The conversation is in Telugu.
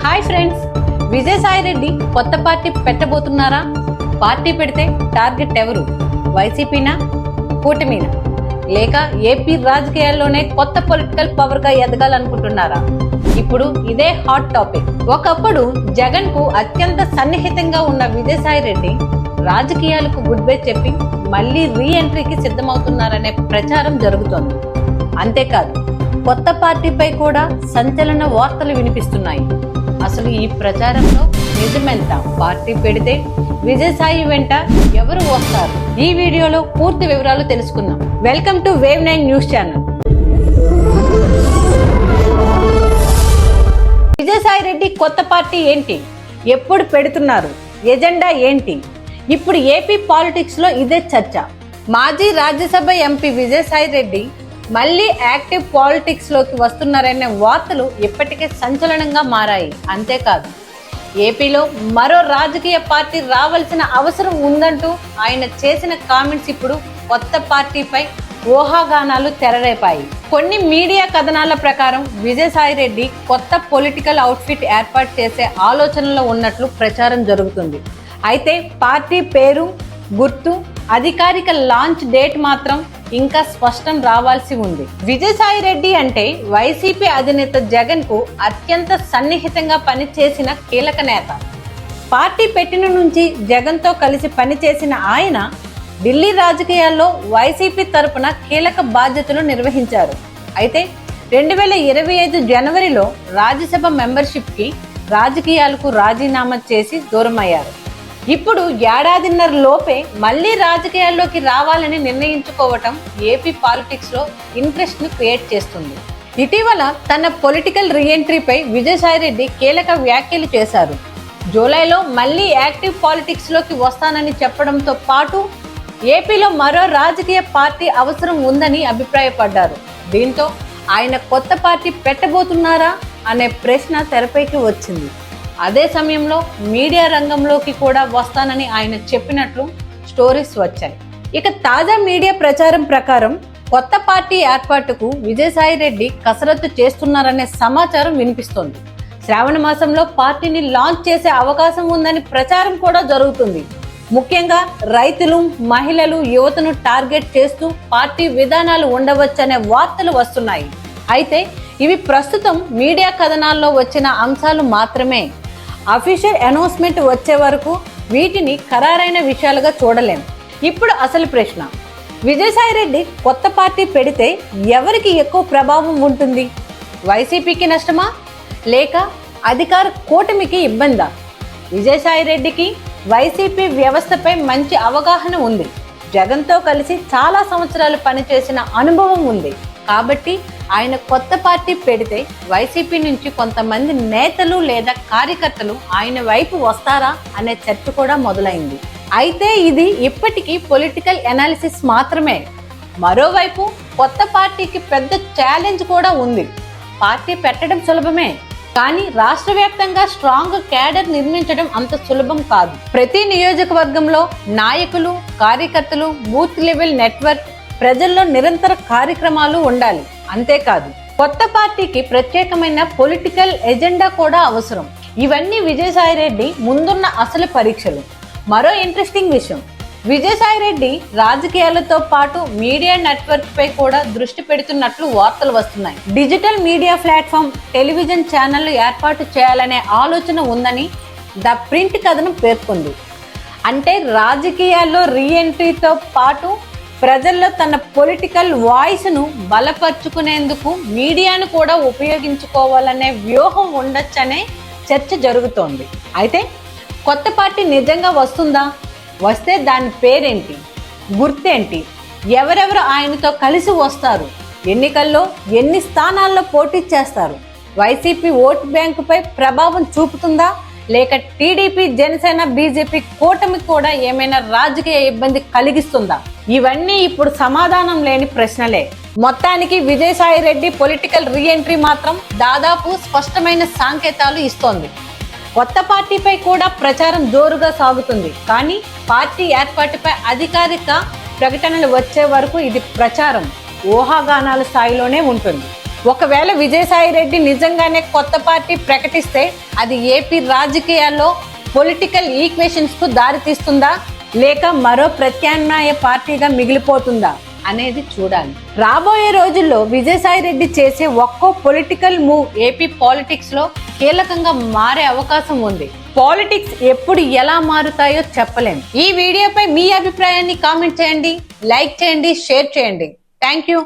హాయ్ ఫ్రెండ్స్, విజయసాయి రెడ్డి కొత్త పార్టీ పెట్టబోతున్నారా? పార్టీ పెడితే టార్గెట్ ఎవరు? వైసీపీనా, కూటమినా, లేక ఏపీ రాజకీయాల్లోనే కొత్త పొలిటికల్ పవర్ గా ఎదగాలనుకుంటున్నారా? ఇప్పుడు ఇదే హాట్ టాపిక్. ఒకప్పుడు జగన్ కు అత్యంత సన్నిహితంగా ఉన్న విజయసాయి రెడ్డి రాజకీయాలకు గుడ్ బై చెప్పి మళ్లీ రీ ఎంట్రీకి సిద్ధమవుతున్నారనే ప్రచారం జరుగుతోంది. అంతేకాదు, కొత్త పార్టీపై కూడా సంచలన వార్తలు వినిపిస్తున్నాయి. అసలు ఈ ప్రచారంలో నిజమెంత? పార్టీ పెడితే విజయసాయి వెంట ఎవరు వస్తారు? ఈ వీడియోలో పూర్తి వివరాలు తెలుసుకుందాం. Welcome to wave 9 news channel. Vijayasai Reddy కొత్త పార్టీ ఏంటి? ఎప్పుడు పెడుతున్నారు? ఎజెండా ఏంటి? ఇప్పుడు ఏపీ పాలిటిక్స్ లో ఇదే చర్చ. మాజీ రాజ్యసభ ఎంపీ విజయసాయి రెడ్డి మళ్ళీ యాక్టివ్ పాలిటిక్స్ లోకి వస్తున్నారనే వార్తలు ఇప్పటికే సంచలనంగా మారాయి. అంతేకాదు, ఏపీలో మరో రాజకీయ పార్టీ రావాల్సిన అవసరం ఉందంటూ ఆయన చేసిన కామెంట్స్ ఇప్పుడు కొత్త పార్టీపై ఊహాగానాలు తెరరేపాయి. కొన్ని మీడియా కథనాల ప్రకారం విజయసాయి రెడ్డి కొత్త పొలిటికల్ అవుట్ఫిట్ ఏర్పాటు చేసే ఆలోచనలో ఉన్నట్లు ప్రచారం జరుగుతుంది. అయితే పార్టీ పేరు, గుర్తు, అధికారిక లాంచ్ డేట్ మాత్రం ఇంకా స్పష్టం రావాల్సి ఉంది. విజయసాయి రెడ్డి అంటే వైసీపీ అధినేత జగన్ కు అత్యంత సన్నిహితంగా పనిచేసిన కీలక నేత. పార్టీ పెట్టిన నుంచి జగన్ తో కలిసి పనిచేసిన ఆయన ఢిల్లీ రాజకీయాల్లో వైసీపీ తరపున కీలక బాధ్యతలు నిర్వహించారు. అయితే 2025 జనవరిలో రాజ్యసభ మెంబర్షిప్ కి రాజకీయాలకు రాజీనామా చేసి దూరమయ్యారు. ఇప్పుడు ఏడాదిన్నర లోపే మళ్లీ రాజకీయాల్లోకి రావాలని నిర్ణయించుకోవటం ఏపీ పాలిటిక్స్ లో ఇంట్రెస్ట్ ను క్రియేట్ చేస్తుంది. ఇటీవల తన పొలిటికల్ రీఎంట్రీపై విజయసాయి రెడ్డి కీలక వ్యాఖ్యలు చేశారు. జూలైలో మళ్లీ యాక్టివ్ పాలిటిక్స్ లోకి వస్తానని చెప్పడంతో పాటు ఏపీలో మరో రాజకీయ పార్టీ అవసరం ఉందని అభిప్రాయపడ్డారు. దీంతో ఆయన కొత్త పార్టీ పెట్టబోతున్నారా అనే ప్రశ్న తెరపైకి వచ్చింది. అదే సమయంలో మీడియా రంగంలోకి కూడా వస్తానని ఆయన చెప్పినట్లు స్టోరీస్ వచ్చాయి. ఇక తాజా మీడియా ప్రచారం ప్రకారం కొత్త పార్టీ ఏర్పాటుకు విజయసాయి రెడ్డి కసరత్తు చేస్తున్నారనే సమాచారం వినిపిస్తోంది. శ్రావణ మాసంలో పార్టీని లాంచ్ చేసే అవకాశం ఉందని ప్రచారం కూడా జరుగుతుంది. ముఖ్యంగా రైతులు, మహిళలు, యువతను టార్గెట్ చేస్తూ పార్టీ విధానాలు ఉండవచ్చనే వార్తలు వస్తున్నాయి. అయితే ఇవి ప్రస్తుతం మీడియా కథనాల్లో వచ్చిన అంశాలు మాత్రమే. అఫీషియల్ అనౌన్స్మెంట్ వచ్చే వరకు వీటిని ఖరారైన విషయాలుగా చూడలేం. ఇప్పుడు అసలు ప్రశ్న, విజయసాయి రెడ్డి కొత్త పార్టీ పెడితే ఎవరికి ఎక్కువ ప్రభావం ఉంటుంది? వైసీపీకి నష్టమా, లేక అధికార కూటమికి ఇబ్బందా? విజయసాయి రెడ్డికి వైసీపీ వ్యవస్థపై మంచి అవగాహన ఉంది. జగన్తో కలిసి చాలా సంవత్సరాలు పనిచేసిన అనుభవం ఉంది. కాబట్టి ఆయన కొత్త పార్టీ పెడితే వైసీపీ నుంచి కొంతమంది నేతలు లేదా కార్యకర్తలు ఆయన వైపు వస్తారా అనే చర్చ కూడా మొదలైంది. అయితే ఇది ఇప్పటికీ పొలిటికల్ అనాలిసిస్ మాత్రమే. మరోవైపు కొత్త పార్టీకి పెద్ద ఛాలెంజ్ కూడా ఉంది. పార్టీ పెట్టడం సులభమే, కానీ రాష్ట్ర వ్యాప్తంగా స్ట్రాంగ్ క్యాడర్ నిర్మించడం అంత సులభం కాదు. ప్రతి నియోజకవర్గంలో నాయకులు, కార్యకర్తలు, బూత్ లెవెల్ నెట్వర్క్, ప్రజల్లో నిరంతర కార్యక్రమాలు ఉండాలి. అంతేకాదు, కొత్త పార్టీకి ప్రత్యేకమైన పొలిటికల్ ఎజెండా కూడా అవసరం. ఇవన్నీ విజయసాయి రెడ్డి ముందున్న అసలు పరీక్షలు. మరో ఇంట్రెస్టింగ్ విషయం, విజయసాయి రెడ్డి రాజకీయాలతో పాటు మీడియా నెట్వర్క్ పై కూడా దృష్టి పెడుతున్నట్లు వార్తలు వస్తున్నాయి. డిజిటల్ మీడియా ప్లాట్ఫామ్, టెలివిజన్ ఛానళ్లు ఏర్పాటు చేయాలనే ఆలోచన ఉందని ద ప్రింట్ కథనం పేర్కొంది. అంటే రాజకీయాల్లో రీఎంట్రీతో పాటు ప్రజల్లో తన పొలిటికల్ వాయిస్ను బలపరుచుకునేందుకు మీడియాను కూడా ఉపయోగించుకోవాలనే వ్యూహం ఉండొచ్చనే చర్చ జరుగుతోంది. అయితే కొత్త పార్టీ నిజంగా వస్తుందా? వస్తే దాని పేరేంటి, గుర్తేంటి, ఎవరెవరు ఆయనతో కలిసి వస్తారు, ఎన్నికల్లో ఎన్ని స్థానాల్లో పోటీ చేస్తారు, వైసీపీ ఓటు బ్యాంకుపై ప్రభావం చూపుతుందా, లేక టీడీపీ, జనసేన, బీజేపీ కూటమి కూడా ఏమైనా రాజకీయ ఇబ్బంది కలిగిస్తుందా? ఇవన్నీ ఇప్పుడు సమాధానం లేని ప్రశ్నలే. మొత్తానికి విజయసాయి రెడ్డి పొలిటికల్ రీఎంట్రీ మాత్రం దాదాపు స్పష్టమైన సంకేతాలు ఇస్తోంది. కొత్త పార్టీపై కూడా ప్రచారం జోరుగా సాగుతుంది. కానీ పార్టీ ఏర్పాటుపై అధికారిక ప్రకటనలు వచ్చే వరకు ఇది ప్రచారం, ఊహాగానాల స్థాయిలోనే ఉంటుంది. ఒకవేళ విజయసాయి రెడ్డి నిజంగానే కొత్త పార్టీ ప్రకటిస్తే అది ఏపీ రాజకీయాల్లో పొలిటికల్ ఈక్వేషన్స్ కు దారితీస్తుందా లేక మరో ప్రత్యామ్నాయ పార్టీగా మిగిలిపోతుందా అనేది చూడాలి. రాబోయే రోజుల్లో విజయసాయి రెడ్డి చేసే ఒక్కో పొలిటికల్ మూవ్ ఏపీ పాలిటిక్స్ లో కీలకంగా మారే అవకాశం ఉంది. పాలిటిక్స్ ఎప్పుడు ఎలా మారుతాయో చెప్పలేం. ఈ వీడియోపై మీ అభిప్రాయాన్ని కామెంట్ చేయండి, లైక్ చేయండి, షేర్ చేయండి. Thank you.